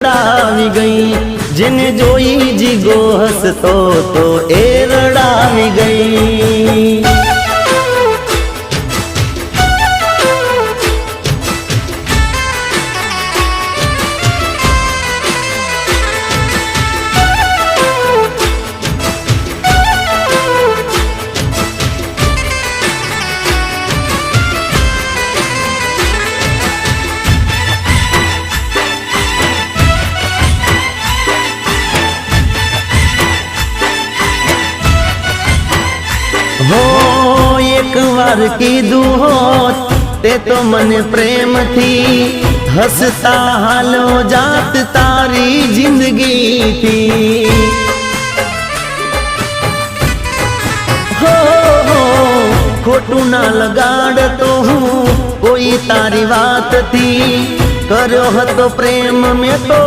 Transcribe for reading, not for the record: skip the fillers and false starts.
રડાવી ગઈ, જેને જોઈ જીગો હસતો તો એ રડાવી ગઈ। हो एक बार कीधु होत ते तो मन प्रेम थी, हसता हालो जात तारी जिंदगी थी। हो खोटू ना लगाड़ तो हूँ कोई तारी बात थी, करो हतो प्रेम में तो